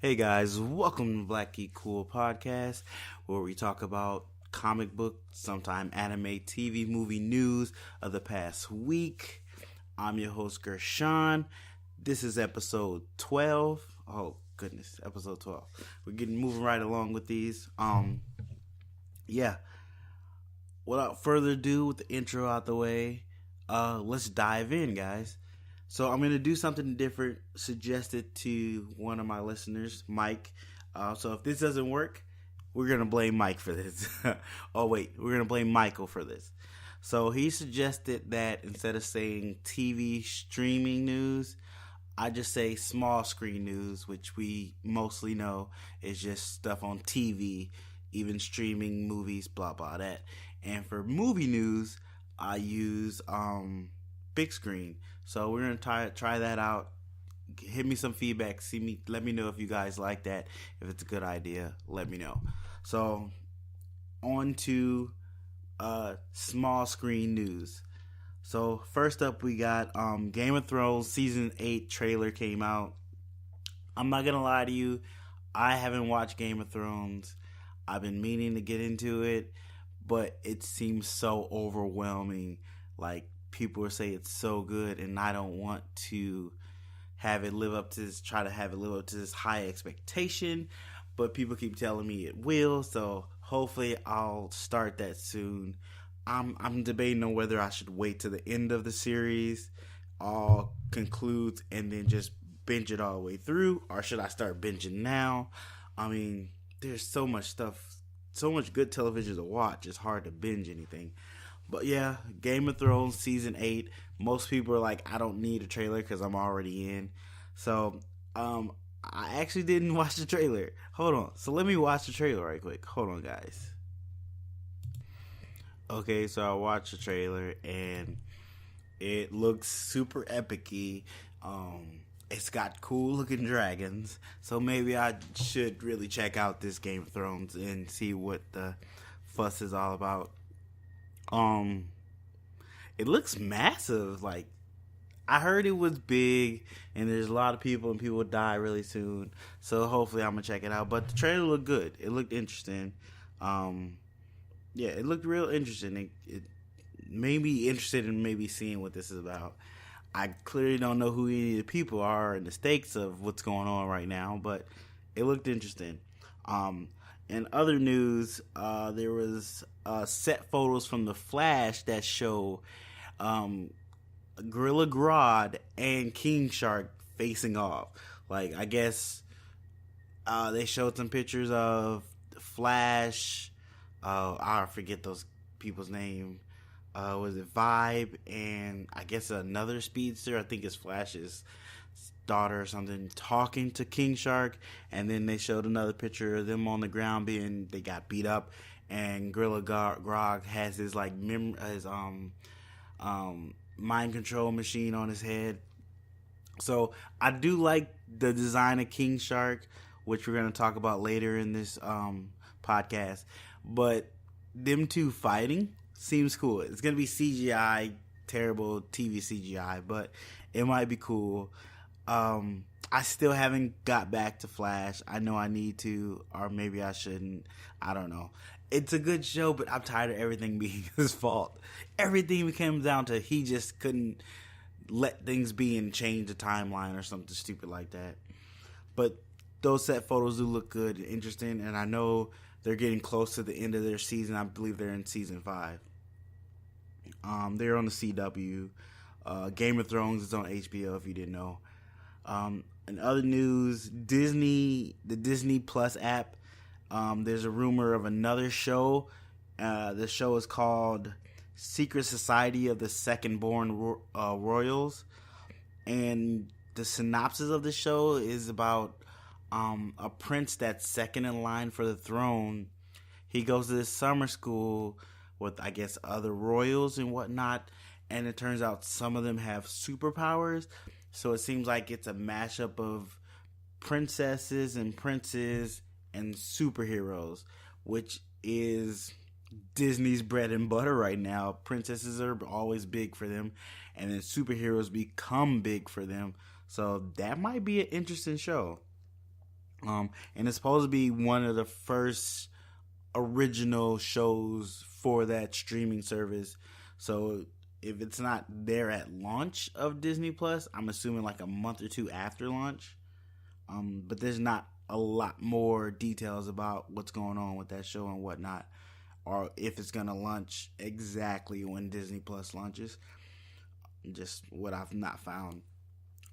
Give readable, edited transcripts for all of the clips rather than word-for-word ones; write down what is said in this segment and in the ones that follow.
Hey guys, welcome to Black Geek Cool Podcast, where we talk about comic book, sometime anime, TV, movie news of the past week. I'm your host Gershon. This is episode 12. Oh goodness, episode 12. We're getting moving right along with these. Yeah. Without further ado, with the intro out the way, let's dive in, guys. So I'm going to do something different, suggested to one of my listeners, Mike. So if this doesn't work, we're going to blame Mike for this. Oh, wait, we're going to blame Michael for this. So he suggested that instead of saying TV streaming news, I just say small screen news, which we mostly know is just stuff on TV, even streaming movies, blah, blah, that. And for movie news, I use big screen. So we're gonna try that out. Hit me some feedback. Let me know if you guys like that. If it's a good idea, let me know. So on to small screen news. So first up, we got Game of Thrones season 8 trailer came out. I'm not gonna lie to you, I haven't watched Game of Thrones. I've been meaning to get into it, but it seems so overwhelming. Like, people say it's so good, and I don't want to have it live up to this, try to have it live up to this high expectation, but people keep telling me it will, so hopefully I'll start that soon. I'm debating on whether I should wait to the end of the series all concludes and then just binge it all the way through, or should I start binging now? I mean, there's so much stuff, so much good television to watch, it's hard to binge anything. But yeah, Game of Thrones season 8. Most people are like, I don't need a trailer because I'm already in. So, I actually didn't watch the trailer. Hold on. So let me watch the trailer right quick. Hold on, guys. Okay, so I watched the trailer and it looks super epic-y. It's got cool looking dragons. So maybe I should really check out this Game of Thrones and see what the fuss is all about. It looks massive. Like, I heard it was big, and there's a lot of people, and people die really soon. So hopefully, I'm gonna check it out. But the trailer looked good. It looked interesting. Yeah, it looked real interesting. It made me interested in maybe seeing what this is about. I clearly don't know who any of the people are and the stakes of what's going on right now, but it looked interesting. In other news, there was set photos from The Flash that show Gorilla Grodd and King Shark facing off. Like, I guess they showed some pictures of Flash. I forget those people's name. Was it Vibe and I guess another speedster? I think it's Flash's daughter or something, talking to King Shark, and then they showed another picture of them on the ground they got beat up, and Gorilla Grodd has his like mind control machine on his head. So I do like the design of King Shark, which we're going to talk about later in this podcast, but them two fighting seems cool. It's going to be CGI, terrible TV CGI, but it might be cool. I still haven't got back to Flash. I know I need to, or maybe I shouldn't. I don't know. It's a good show, but I'm tired of everything being his fault. Everything comes down to he just couldn't let things be and change the timeline or something stupid like that. But those set photos do look good and interesting, and I know they're getting close to the end of their season. I believe they're in season 5. They're on the CW. Game of Thrones is on HBO if you didn't know. In other news, the Disney Plus app, there's a rumor of another show. The show is called Secret Society of the Second Born Royals, and the synopsis of the show is about a prince that's second in line for the throne. He goes to this summer school with, I guess, other royals and whatnot, and it turns out some of them have superpowers. So it seems like it's a mashup of princesses and princes and superheroes, which is Disney's bread and butter right now. Princesses are always big for them, and then superheroes become big for them. So that might be an interesting show. And it's supposed to be one of the first original shows for that streaming service. So if it's not there at launch of Disney Plus, I'm assuming like a month or two after launch. But there's not a lot more details about what's going on with that show and whatnot, or if it's gonna launch exactly when Disney Plus launches. Just what I've not found.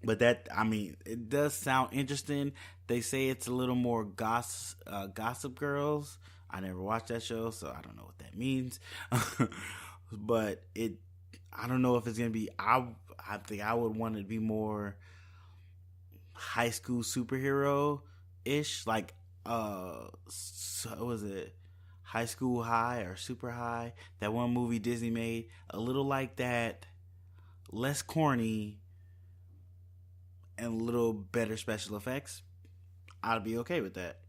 But that, I mean, it does sound interesting. They say it's a little more Gossip Girls. I never watched that show, so I don't know what that means. But I don't know if it's gonna be. I think I would want it to be more high school superhero ish, like so was it High School High or Super High? That one movie Disney made, a little like that, less corny and a little better special effects. I'd be okay with that.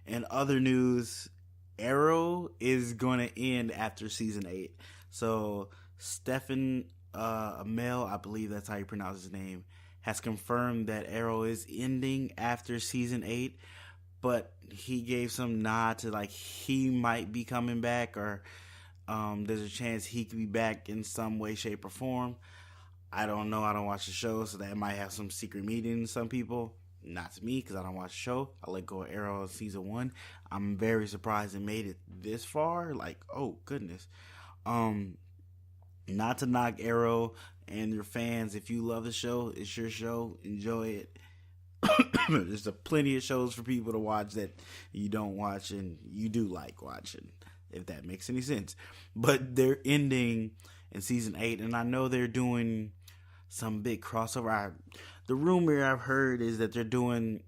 In other news, Arrow is going to end after season 8. So Stephen Amell, I believe that's how you pronounce his name, has confirmed that Arrow is ending after season 8. But he gave some nod to like he might be coming back, or there's a chance he could be back in some way, shape, or form. I don't know. I don't watch the show, so that might have some secret meaning to some people. Not to me, because I don't watch the show. I let go of Arrow season 1. I'm very surprised it made it this far. Like, oh goodness. Not to knock Arrow and your fans. If you love the show, it's your show. Enjoy it. There's plenty of shows for people to watch that you don't watch and you do like watching, if that makes any sense. But they're ending in season 8, and I know they're doing some big crossover. The rumor I've heard is that they're doing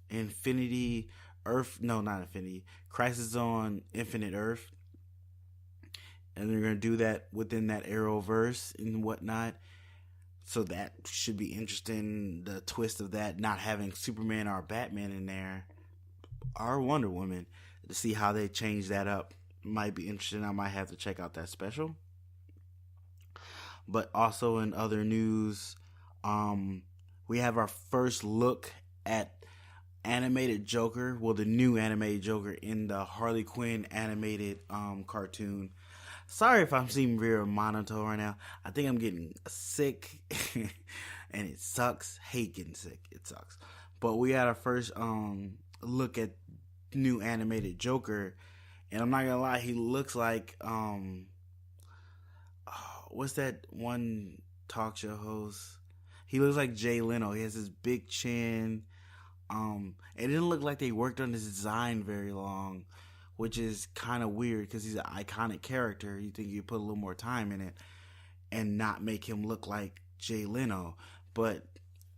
Infinity Earth. No, not Infinity. Crisis on Infinite Earth. And they're going to do that within that Arrowverse and whatnot. So that should be interesting. The twist of that, not having Superman or Batman in there, or Wonder Woman, to see how they change that up. Might be interesting. I might have to check out that special. But also in other news, we have our first look at animated Joker. Well, the new animated Joker in the Harley Quinn animated cartoon. Sorry if I'm seeming very monotone right now. I think I'm getting sick, and it sucks. Hate getting sick. It sucks. But we had our first look at new animated Joker, and I'm not gonna lie, he looks like what's that one talk show host? He looks like Jay Leno. He has this big chin. It didn't look like they worked on his design very long, which is kind of weird because he's an iconic character. You think you put a little more time in it and not make him look like Jay Leno. But,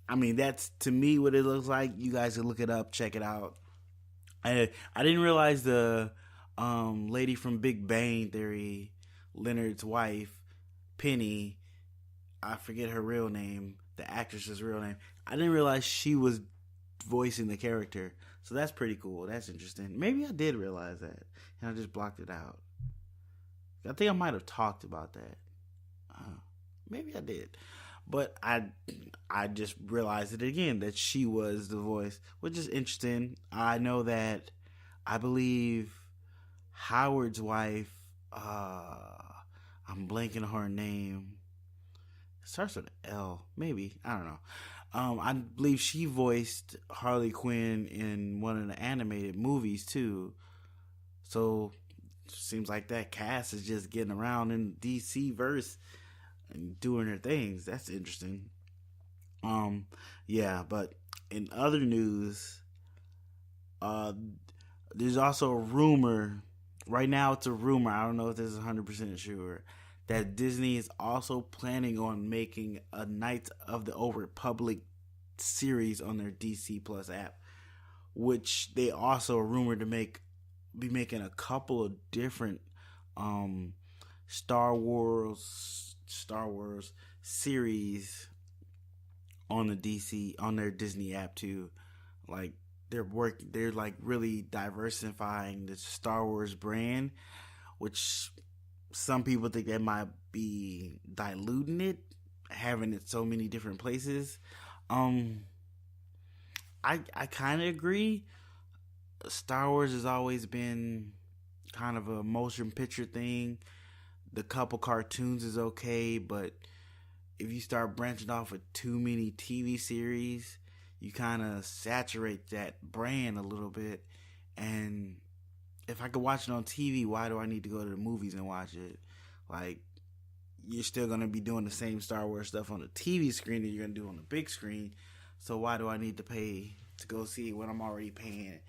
I mean, that's, to me, what it looks like. You guys can look it up, check it out. I didn't realize the lady from Big Bang Theory, Leonard's wife, Penny, I forget her real name, the actress's real name. I didn't realize she was voicing the character. So that's pretty cool. That's interesting. Maybe I did realize that, and I just blocked it out. I think I might have talked about that. Maybe I did. But I just realized it again, that she was the voice, which is interesting. I know that, I believe Howard's wife, I'm blanking on her name. It starts with an L. Maybe. I don't know. I believe she voiced Harley Quinn in one of the animated movies too. So seems like that cast is just getting around in DC verse and doing their things. That's interesting. Yeah, but in other news, there's also a rumor. Right now it's a rumor. I don't know if this is 100% sure, that Disney is also planning on making a Knights of the Old Republic series on their DC Plus app, which they also are rumored to be making a couple of different Star Wars series on their Disney app too. Like they're like really diversifying the Star Wars brand, which some people think that might be diluting it, having it so many different places. I kind of agree. Star Wars has always been kind of a motion picture thing. The couple cartoons is okay, but if you start branching off with too many TV series, you kind of saturate that brand a little bit. And if I could watch it on TV, why do I need to go to the movies and watch it? Like, you're still going to be doing the same Star Wars stuff on the TV screen that you're going to do on the big screen. So why do I need to pay to go see it when I'm already paying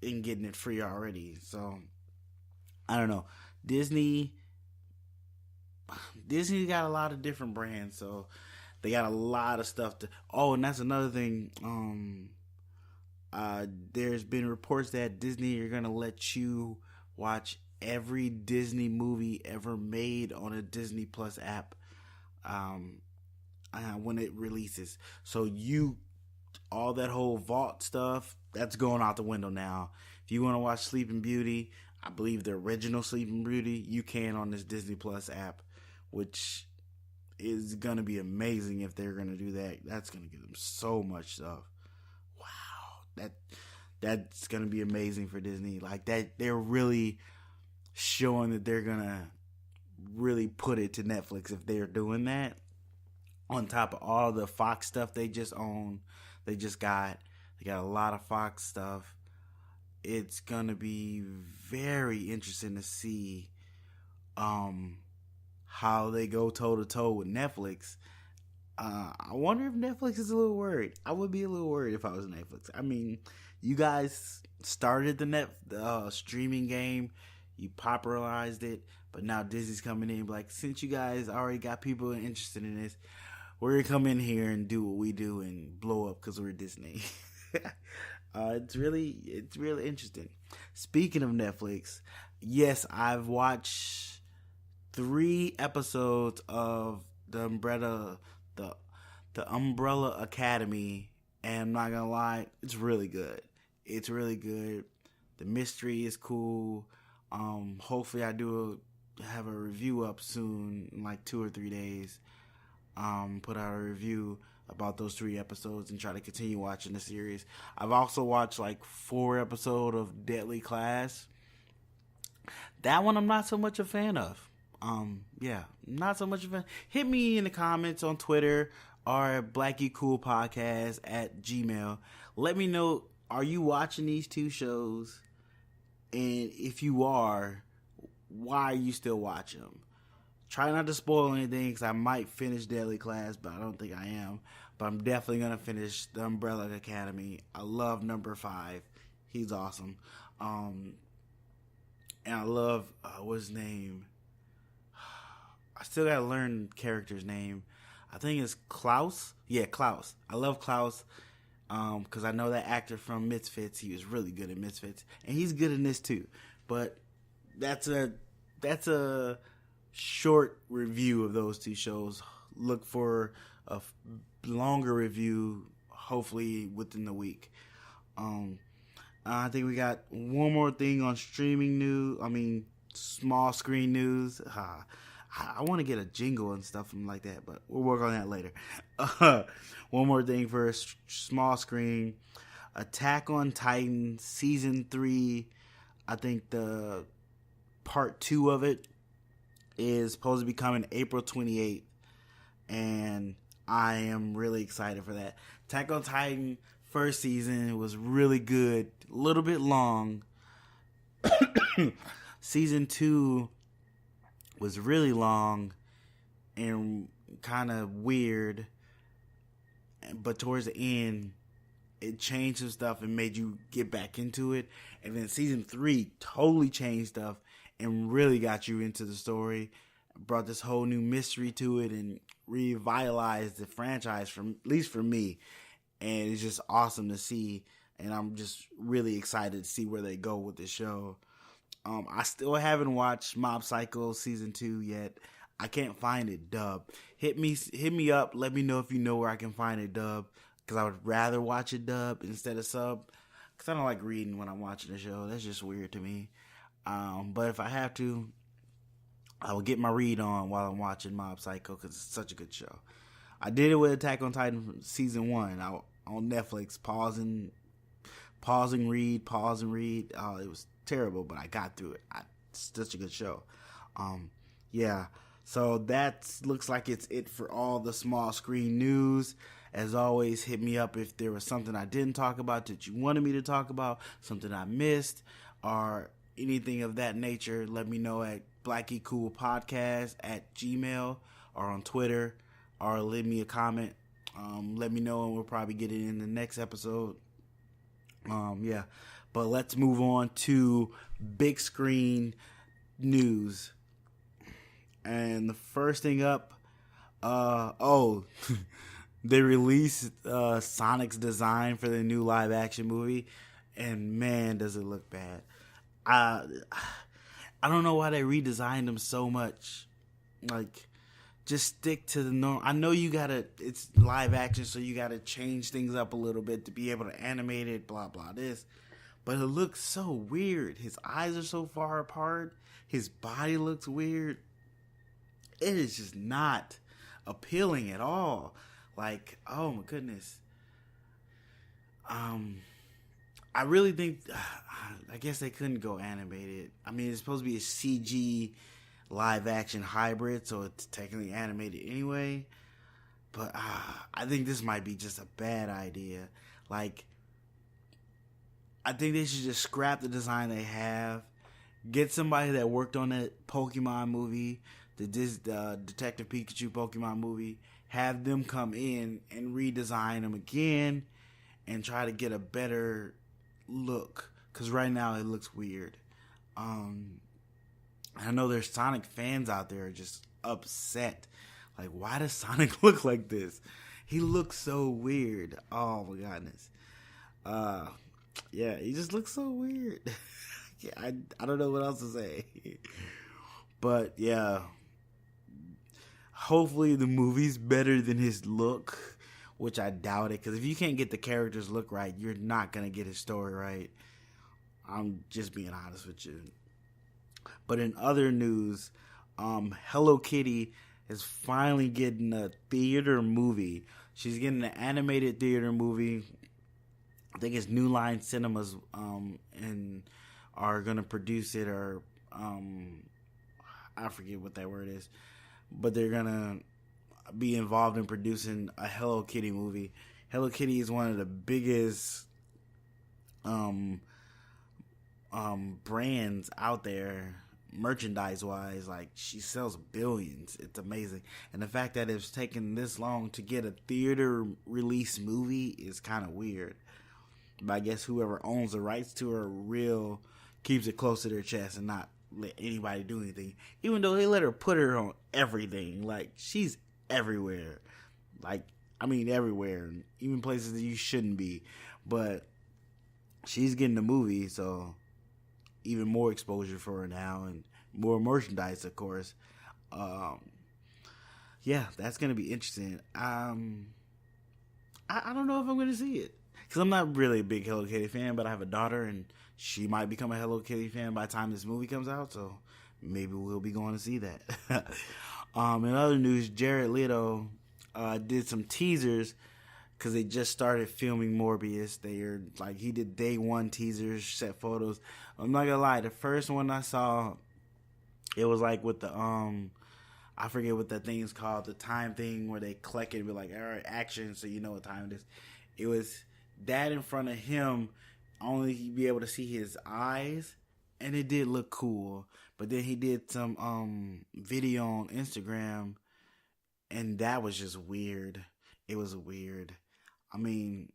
and getting it free already? So, I don't know. Disney got a lot of different brands, so they got a lot of stuff to. Oh, and that's another thing. There's been reports that Disney are gonna let you watch every Disney movie ever made on a Disney Plus app, when it releases. So all that whole vault stuff, that's going out the window now. If you want to watch Sleeping Beauty, I believe the original Sleeping Beauty, you can on this Disney Plus app, which is going to be amazing if they're going to do that. That's going to give them so much stuff. Wow. That's going to be amazing for Disney. Like, that, they're really showing that they're going to really put it to Netflix if they're doing that. On top of all the Fox stuff they just own, they got a lot of Fox stuff. It's gonna be very interesting to see how they go toe to toe with Netflix. I wonder if Netflix is a little worried. I would be a little worried if I was Netflix. I mean, you guys started the streaming game, you popularized it, but now Disney's coming in like, since you guys already got people interested in this, we're gonna come in here and do what we do and blow up because we're Disney. It's really interesting. Speaking of Netflix, yes, I've watched 3 episodes of the Umbrella Academy, and I'm not gonna lie, it's really good. It's really good. The mystery is cool. Hopefully I have a review up soon, in like 2 or 3 days. Put out a review about those 3 episodes and try to continue watching the series. I've also watched like 4 episodes of Deadly Class. That one I'm not so much a fan of. Not so much of a fan. Hit me in the comments on Twitter or BlackieCoolPodcast at Gmail. Let me know, are you watching these 2 shows? And if you are, why are you still watching them? Try not to spoil anything, because I might finish Deadly Class, but I don't think I am. But I'm definitely going to finish the Umbrella Academy. I love number 5. He's awesome. And I love, what's his name? I still got to learn the character's name. I think it's Klaus. Yeah, Klaus. I love Klaus, because I know that actor from Misfits. He was really good at Misfits. And he's good in this too. But that's a short review of those 2 shows. Look for a longer review, hopefully within the week. I think we got one more thing on streaming news. I mean, small screen news. I want to get a jingle and stuff like that, but we'll work on that later. One more thing for a small screen. Attack on Titan Season 3. I think the part 2 of it is supposed to be coming April 28th, and I am really excited for that. Attack on Titan first season was really good, a little bit long. Season 2 was really long and kind of weird, but towards the end it changed some stuff and made you get back into it. And then season 3 totally changed stuff and really got you into the story, brought this whole new mystery to it, and revitalized the franchise, at least for me. And it's just awesome to see, and I'm just really excited to see where they go with this show. I still haven't watched Mob Psycho Season 2 yet. I can't find it dubbed. Hit me up, let me know if you know where I can find it dubbed, because I would rather watch it dubbed instead of sub, because I don't like reading when I'm watching a show. That's just weird to me. But if I have to, I will get my read on while I'm watching Mob Psycho, because it's such a good show. I did it with Attack on Titan Season 1. on Netflix. Pause and read. It was terrible, but I got through it. It's such a good show. Yeah. So that looks like it's it for all the small screen news. As always, hit me up if there was something I didn't talk about that you wanted me to talk about, something I missed, or anything of that nature. Let me know at blackgeekcoolpodcast at Gmail or on Twitter, or leave me a comment. Let me know, and we'll probably get it in the next episode. Yeah, but let's move on to big screen news. And the first thing up, they released Sonic's design for the new live action movie, and man, does it look bad. I don't know why they redesigned him so much. Like, just stick to the norm. I know it's live action, so you gotta change things up a little bit to be able to animate it, blah, blah, this. But it looks so weird. His eyes are so far apart. His body looks weird. It is just not appealing at all. Like, oh my goodness. I really think, I guess they couldn't go animated. I mean, it's supposed to be a CG live action hybrid, so it's technically animated anyway. But I think this might be just a bad idea. Like, I think they should just scrap the design they have. Get somebody that worked on that Pokemon movie, the Detective Pikachu Pokemon movie. Have them come in and redesign them again and try to get a better look. Because right now it looks weird. I know there's Sonic fans out there just upset. Like, why does Sonic look like this? He looks so weird. Oh my goodness. Yeah, he just looks so weird. I don't know what else to say. But yeah. Hopefully the movie's better than his look, which I doubt it. Because if you can't get the character's look right, you're not going to get his story right. I'm just being honest with you. But in other news, Hello Kitty is finally getting a theater movie. She's getting an animated theater movie. I think it's New Line Cinemas and are going to produce it, or I forget what that word is. But they're going to be involved in producing a Hello Kitty movie. Hello Kitty is one of the biggest brands out there, merchandise-wise. Like, she sells billions. It's amazing. And the fact that it's taken this long to get a theater release movie is kind of weird. But I guess whoever owns the rights to her keeps it close to their chest and not let anybody do anything, even though they let her put her on everything. Like, she's everywhere. Like, I mean everywhere, even places that you shouldn't be. But she's getting the movie, so even more exposure for her now, and more merchandise, of course. Yeah, that's gonna be interesting. I don't know if I'm gonna see it, because I'm not really a big Hello Kitty fan, but I have a daughter, and she might become a Hello Kitty fan by the time this movie comes out, so maybe we'll be going to see that. In other news, Jared Leto did some teasers, because they just started filming Morbius. He did day one teasers, set photos. I'm not gonna lie, the first one I saw, it was like with the, I forget what that thing is called, the time thing where they collect it and be like, all right, action, so you know what time it is. It was that in front of him, only he'd be able to see his eyes, and it did look cool. But then he did some video on Instagram, and that was just weird. It was weird. I mean,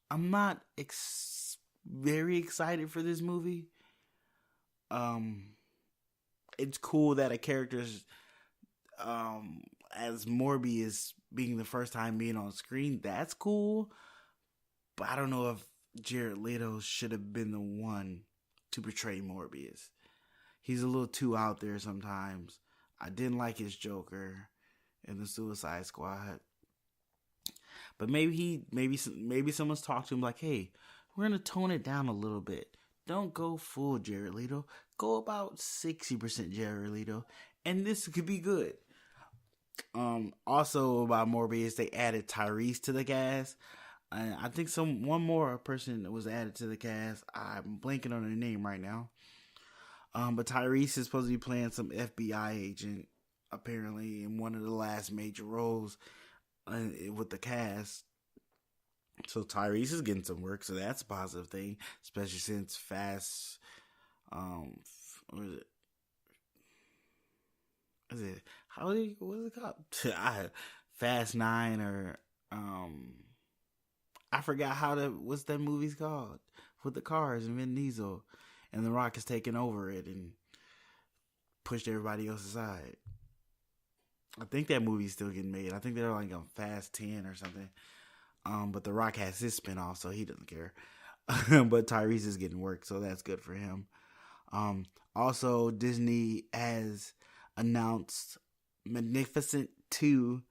I'm not very excited for this movie. It's cool that a character's as Morbius being the first time being on screen. That's cool. But I don't know if Jared Leto should have been the one to portray Morbius. He's a little too out there sometimes. I didn't like his Joker in the Suicide Squad. But maybe someone's talked to him like, hey, we're going to tone it down a little bit. Don't go full Jared Leto. Go about 60% Jared Leto. And this could be good. Also about Morbius, they added Tyrese to the cast. I think one more person was added to the cast. I'm blanking on her name right now. But Tyrese is supposed to be playing some FBI agent, apparently, in one of the last major roles with the cast. So Tyrese is getting some work, so that's a positive thing, especially since Fast, what is it? What is it called? Fast 9 or, I forgot what's that movie's called? With the cars and Vin Diesel. And The Rock is taking over it and pushed everybody else aside. I think that movie's still getting made. I think they're like on Fast 10 or something. But The Rock has his spinoff, so he doesn't care. But Tyrese is getting work, so that's good for him. Also, Disney has announced Maleficent 2.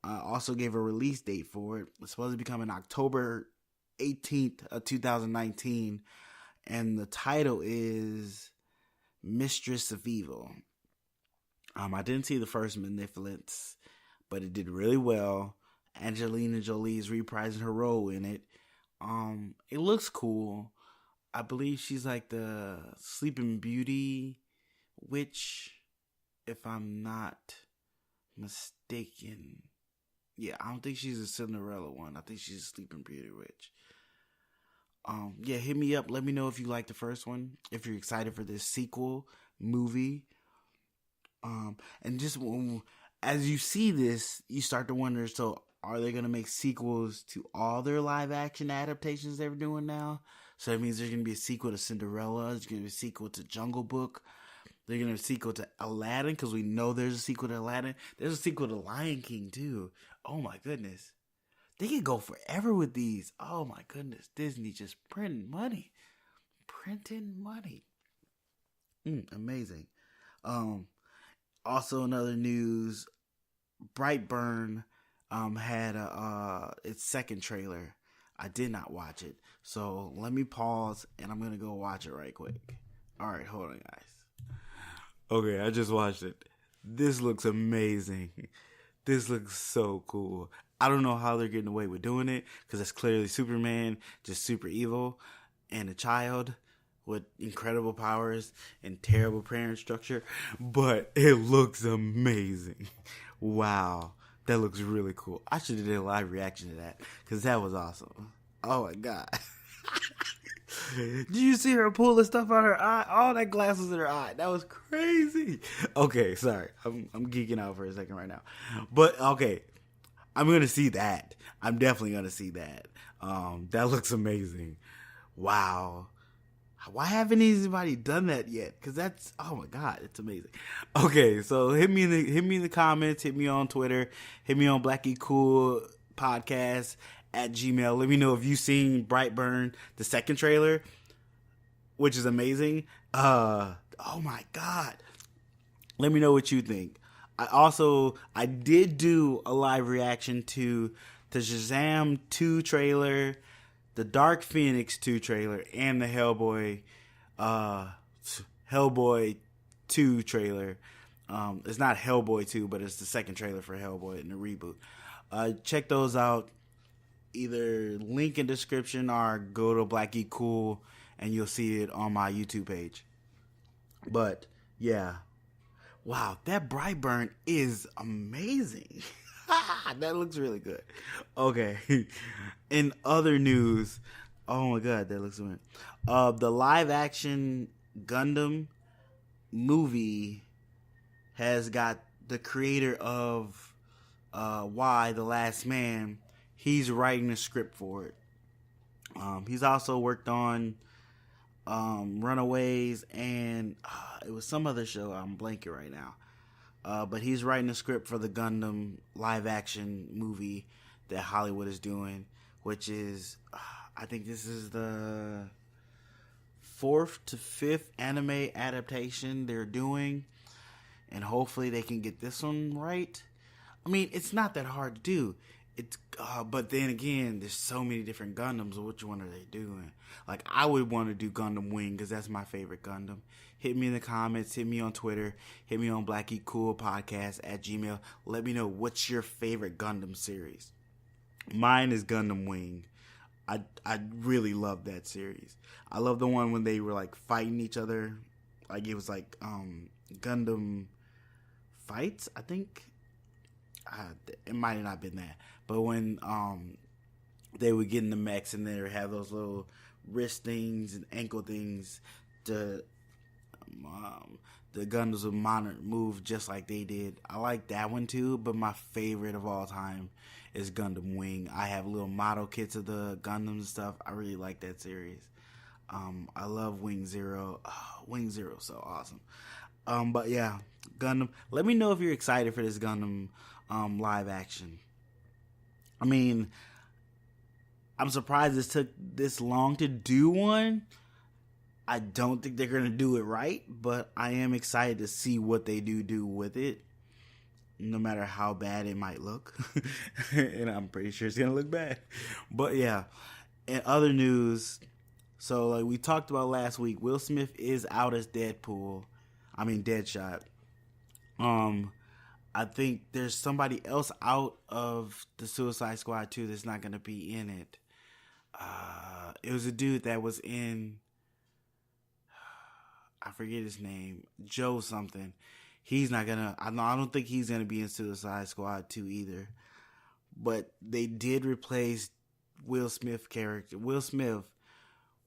Also gave a release date for it. It's supposed to be coming October 18th of 2019. And the title is Mistress of Evil. I didn't see the first Maleficent, but it did really well. Angelina Jolie is reprising her role in it. It looks cool. I believe she's like the Sleeping Beauty witch, if I'm not mistaken. Yeah, I don't think she's a Cinderella one. I think she's a Sleeping Beauty witch. Yeah, hit me up. Let me know if you like the first one. If you're excited for this sequel movie. And just as you see this, you start to wonder, so are they going to make sequels to all their live action adaptations they're doing now? So that means there's going to be a sequel to Cinderella. There's going to be a sequel to Jungle Book. They're going to be a sequel to Aladdin, because we know there's a sequel to Aladdin. There's a sequel to Lion King, too. Oh, my goodness. They could go forever with these. Oh, my goodness. Disney just printing money. Printing money. Amazing. Also, another news. Brightburn had its second trailer. I did not watch it. So, let me pause, and I'm going to go watch it right quick. All right, hold on, guys. Okay, I just watched it. This looks amazing. This looks so cool. I don't know how they're getting away with doing it, because it's clearly Superman, just super evil, and a child with incredible powers and terrible parent structure. But it looks amazing. Wow. That looks really cool. I should have did a live reaction to that, because that was awesome. Oh my God. Did you see her pull the stuff out of her eye? All that glass was in her eye. That was crazy. Okay, sorry. I'm geeking out for a second right now. But, okay. I'm going to see that. I'm definitely going to see that. That looks amazing. Wow. Why haven't anybody done that yet? Because that's, oh my God, it's amazing. Okay, so hit me in the comments. Hit me on Twitter. Hit me on Blackie Cool Podcast at Gmail. Let me know if you've seen Brightburn, the second trailer, which is amazing. Oh my God. Let me know what you think. I did do a live reaction to the Shazam 2 trailer, the Dark Phoenix 2 trailer, and the Hellboy 2 trailer. It's not Hellboy 2, but it's the second trailer for Hellboy in the reboot. Check those out. Either link in description or go to Blackie Cool and you'll see it on my YouTube page. But yeah. Wow, that Brightburn is amazing. That looks really good. Okay. In other news, oh my God, that looks amazing. The live action Gundam movie has got the creator of Y, The Last Man. He's writing the script for it. He's also worked on Runaways, and it was some other show. I'm blanking right now. But he's writing the script for the Gundam live action movie that Hollywood is doing, which is, I think this is the 4th to 5th anime adaptation they're doing, and hopefully they can get this one right. I mean, it's not that hard to do. But then again, there's so many different Gundams. Which one are they doing? Like, I would want to do Gundam Wing, because that's my favorite Gundam. Hit me in the comments. Hit me on Twitter. Hit me on Blackie Cool Podcast at Gmail. Let me know what's your favorite Gundam series. Mine is Gundam Wing. I really love that series. I love the one when they were like fighting each other. Like it was like Gundam Fights, I think. It might have not been that, but when they would get in the mechs and they would have those little wrist things and ankle things to the Gundams would move just like they did. I like that one too, but my favorite of all time is Gundam Wing. I have little model kits of the Gundams and stuff. I really like that series. I love Wing Zero. Oh, Wing Zero, so awesome. But yeah, Gundam. Let me know if you're excited for this Gundam live action. I mean, I'm surprised this took this long to do one. I don't think they're going to do it right, but I am excited to see what they do with it, no matter how bad it might look. And I'm pretty sure it's going to look bad. But yeah, in other news, so like we talked about last week, Will Smith is out as Deadshot. I think there's somebody else out of the Suicide Squad 2 that's not going to be in it. It was a dude that was in, I forget his name, Joe something. He's not gonna, I don't think he's gonna be in Suicide Squad 2 either. But they did replace Will Smith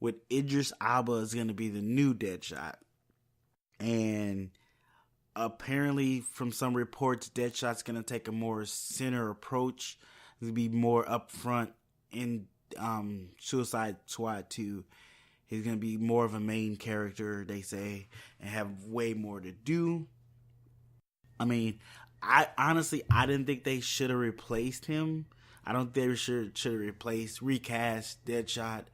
with Idris Elba is gonna be the new Deadshot. And apparently from some reports, Deadshot's gonna take a more center approach. It's gonna be more upfront in Suicide Squad 2. He's going to be more of a main character, they say, and have way more to do. I mean, I didn't think they should have replaced him. I don't think they should have recast Deadshot.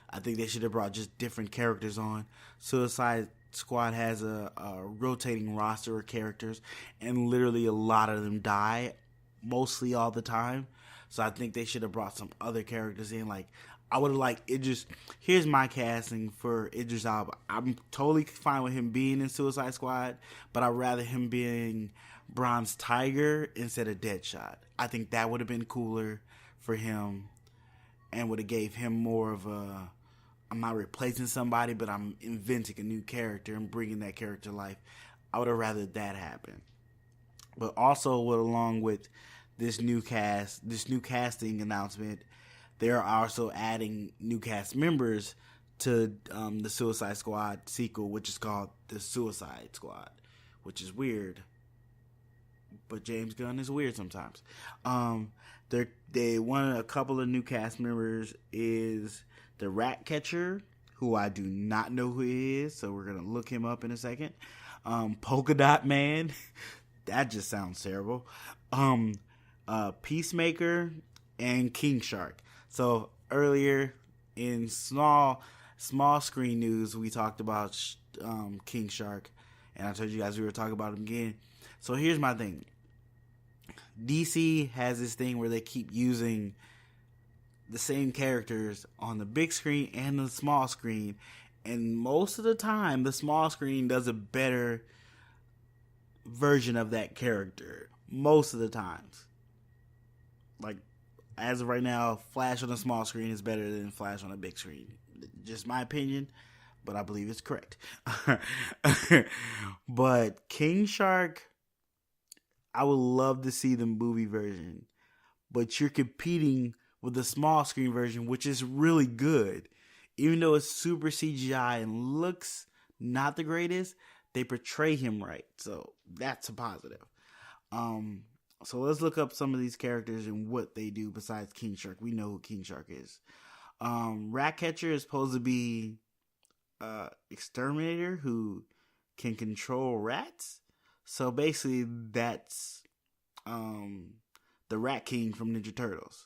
I think they should have brought just different characters on. Suicide Squad has a rotating roster of characters, and literally a lot of them die, mostly all the time. So I think they should have brought some other characters in, like, I would have liked Idris. Here's my casting for Idris Elba. I'm totally fine with him being in Suicide Squad, but I'd rather him being Bronze Tiger instead of Deadshot. I think that would have been cooler for him and would have gave him more of a, I'm not replacing somebody, but I'm inventing a new character and bringing that character to life. I would have rather that happen. But also, along with this new casting announcement, they're also adding new cast members to the Suicide Squad sequel, which is called The Suicide Squad, which is weird. But James Gunn is weird sometimes. A couple of new cast members is the Ratcatcher, who I do not know who he is, so we're gonna look him up in a second. Polka Dot Man, that just sounds terrible. Peacemaker and King Shark. So earlier in small screen news, we talked about King Shark, and I told you guys we were talking about him again. So here's my thing. DC has this thing where they keep using the same characters on the big screen and the small screen, and most of the time the small screen does a better version of that character. Most of the times. Like, as of right now, Flash on a small screen is better than Flash on a big screen. Just my opinion, but I believe it's correct. But King Shark, I would love to see the movie version. But you're competing with the small screen version, which is really good. Even though it's super CGI and looks not the greatest, they portray him right. So that's a positive. So let's look up some of these characters and what they do besides King Shark. We know who King Shark is. Ratcatcher is supposed to be exterminator who can control rats. So basically that's the Rat King from Ninja Turtles.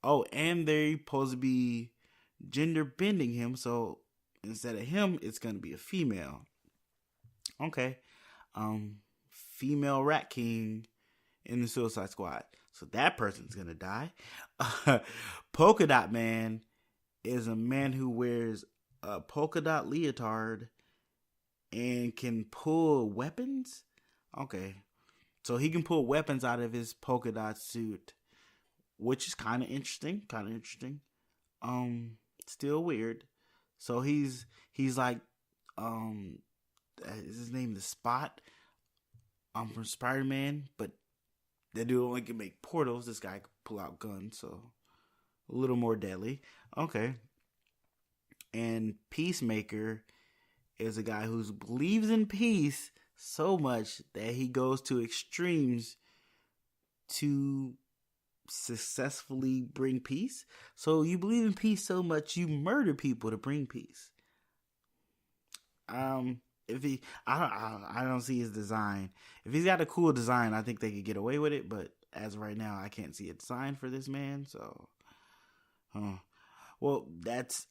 Oh, and they're supposed to be gender bending him. So instead of him, it's going to be a female. Okay. Female Rat King in the Suicide Squad. So that person's gonna die. Polka Dot Man is a man who wears a polka dot leotard and can pull weapons. Okay. So he can pull weapons out of his polka dot suit which is kind of interesting. Kind of interesting. Still weird. So he's like, is his name the Spot? From Spider-Man, but that dude only can make portals. This guy can pull out guns, so a little more deadly. Okay. And Peacemaker is a guy who believes in peace so much that he goes to extremes to successfully bring peace. So you believe in peace so much you murder people to bring peace. If he, I don't see his design. If he's got a cool design, I think they could get away with it. But as of right now, I can't see a design for this man. So, well, that's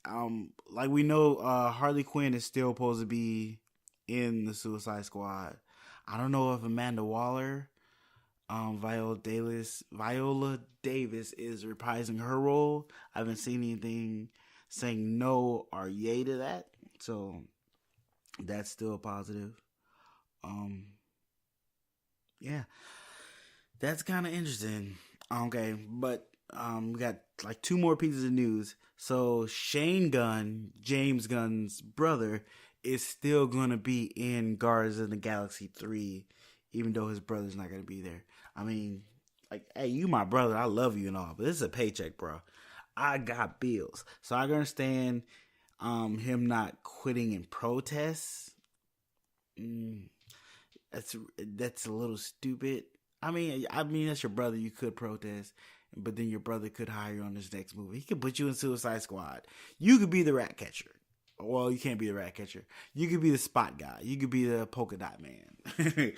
like we know, Harley Quinn is still supposed to be in the Suicide Squad. I don't know if Amanda Waller, Viola Davis is reprising her role. I haven't seen anything saying no or yay to that. So that's still positive. Yeah, that's kind of interesting. Okay, but we got like 2 more pieces of news. So Shane Gunn, James Gunn's brother, is still gonna be in Guardians of the Galaxy 3, even though his brother's not gonna be there. I mean, like, hey, you my brother, I love you and all, but this is a paycheck, bro. I got bills, so I understand him not quitting in protest. That's a little stupid. I mean that's your brother. You could protest, but then your brother could hire you on this next movie. He could put you in Suicide Squad. You could be the rat catcher. Well, you can't be the rat catcher. You could be the spot guy. You could be the polka dot man.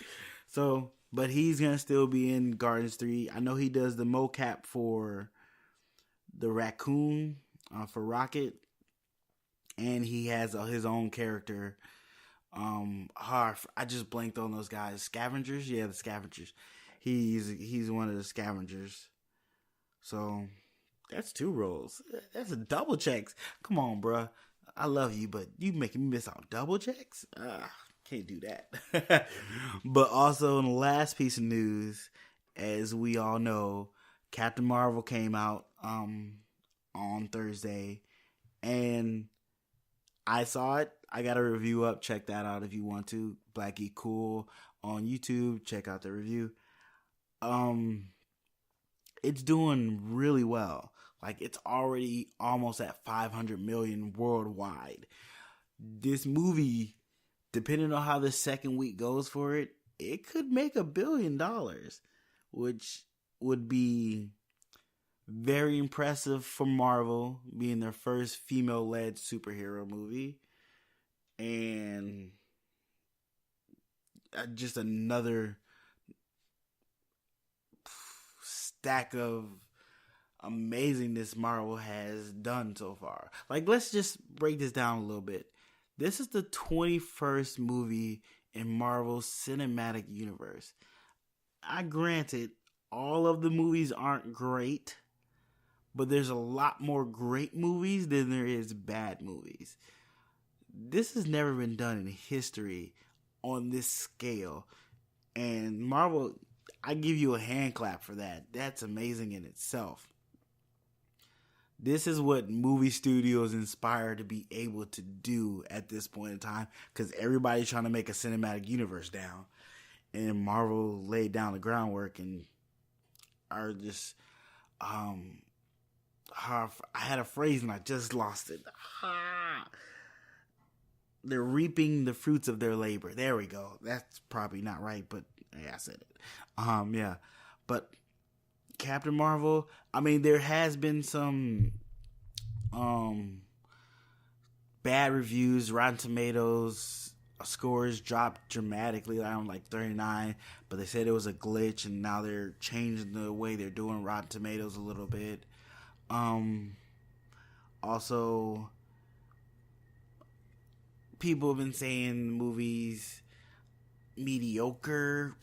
So, but he's gonna still be in Guardians 3. I know he does the mocap for the raccoon for Rocket. And he has his own character. I just blanked on those guys. Scavengers? Yeah, the Scavengers. He's one of the Scavengers. So, that's 2 roles. That's a double checks. Come on, bruh. I love you, but you making me miss out double checks? Can't do that. But also, in the last piece of news, as we all know, Captain Marvel came out on Thursday. And I saw it. I got a review up. Check that out if you want to. Black Geek Cool on YouTube. Check out the review. It's doing really well. Like, it's already almost at 500 million worldwide. This movie, depending on how the second week goes for it, it could make $1 billion, which would be very impressive for Marvel, being their first female-led superhero movie. And just another stack of amazingness Marvel has done so far. Like, let's just break this down a little bit. This is the 21st movie in Marvel's cinematic universe. I granted, all of the movies aren't great, but there's a lot more great movies than there is bad movies. This has never been done in history on this scale. And Marvel, I give you a hand clap for that. That's amazing in itself. This is what movie studios inspire to be able to do at this point in time, because everybody's trying to make a cinematic universe down. And Marvel laid down the groundwork and are just... I had a phrase and I just lost it. They're reaping the fruits of their labor. There we go. That's probably not right, but yeah, I said it. Yeah. But Captain Marvel, I mean, there has been some bad reviews. Rotten Tomatoes scores dropped dramatically, around like 39, but they said it was a glitch, and now they're changing the way they're doing Rotten Tomatoes a little bit. Also, people have been saying the movie's mediocre,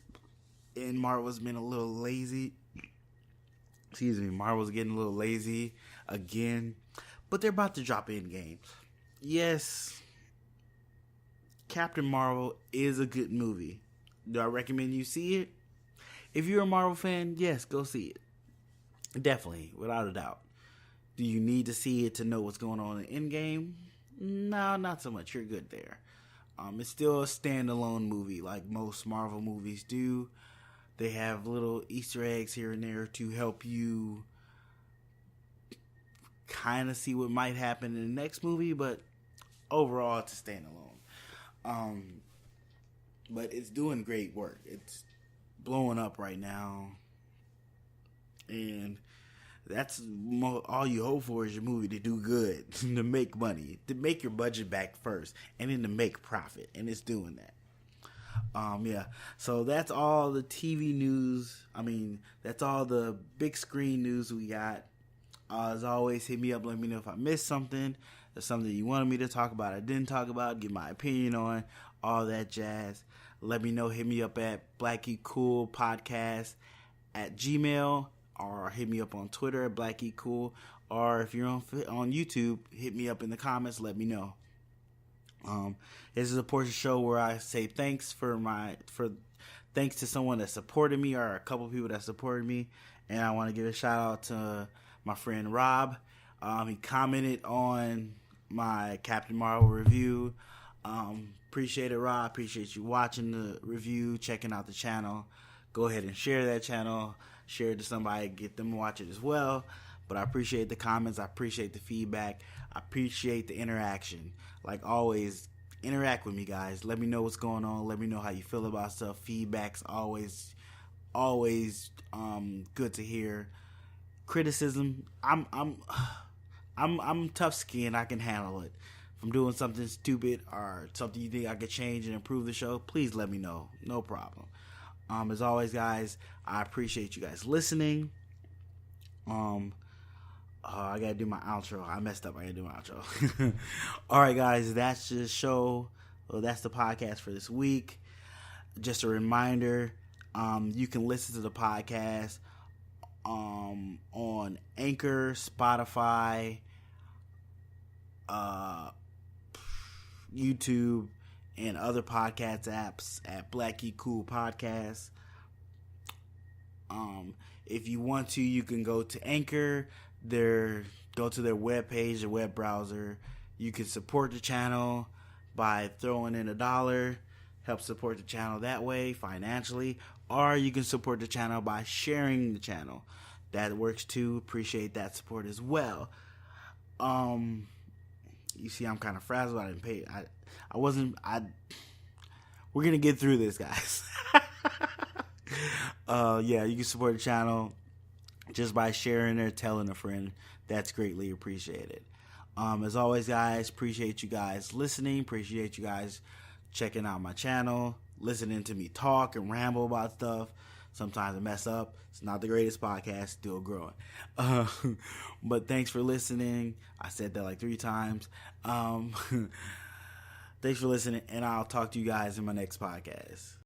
and Marvel's been a little lazy. Excuse me, Marvel's getting a little lazy again, but they're about to drop Endgame. Yes, Captain Marvel is a good movie. Do I recommend you see it? If you're a Marvel fan, yes, go see it. Definitely, without a doubt. Do you need to see it to know what's going on in Endgame? No, not so much. You're good there. It's still a standalone movie like most Marvel movies do. They have little Easter eggs here and there to help you kind of see what might happen in the next movie, but overall it's a standalone. But it's doing great work. It's blowing up right now, and that's all you hope for is your movie to do good, to make money, to make your budget back first, and then to make profit, and it's doing that. Yeah, so that's all the TV news. That's all the big screen news we got. As always, hit me up, let me know if I missed something. There's something you wanted me to talk about I didn't talk about, give my opinion on, all that jazz. Let me know, hit me up at blackgeekcoolpodcast at Gmail, or hit me up on Twitter at blackgeekcool, or if you're on YouTube, hit me up in the comments, let me know. This is a portion of the show where I say thanks thanks to someone that supported me, or a couple people that supported me, and I want to give a shout out to my friend Rob. He commented on my Captain Marvel review. Appreciate it, Rob. Appreciate you watching the review, checking out the channel. Go ahead and share that channel. Share it to somebody, get them to watch it as well. But I appreciate the comments. I appreciate the feedback. I appreciate the interaction. Like always, interact with me, guys. Let me know what's going on. Let me know how you feel about stuff. Feedback's always good to hear. Criticism, I'm tough skinned. I can handle it. If I'm doing something stupid or something you think I could change and improve the show, please let me know. No problem. As always, guys, I appreciate you guys listening. I gotta do my outro. I messed up. I gotta do my outro. All right, guys, that's the show. Well, that's the podcast for this week. Just a reminder, you can listen to the podcast on Anchor, Spotify, YouTube, and other podcast apps at Black Geek Cool Podcast. If you want to, you can go to Anchor. Go to their webpage, their web browser. You can support the channel by throwing in $1. Help support the channel that way financially, or you can support the channel by sharing the channel. That works too. Appreciate that support as well. You see, I'm kind of frazzled. I didn't pay. We're gonna get through this, guys. Yeah, you can support the channel just by sharing or telling a friend. That's greatly appreciated. As always, guys, appreciate you guys listening. Appreciate you guys checking out my channel, listening to me talk and ramble about stuff. Sometimes I mess up. It's not the greatest podcast, still growing. But thanks for listening. I said that like 3 times. Thanks for listening, and I'll talk to you guys in my next podcast.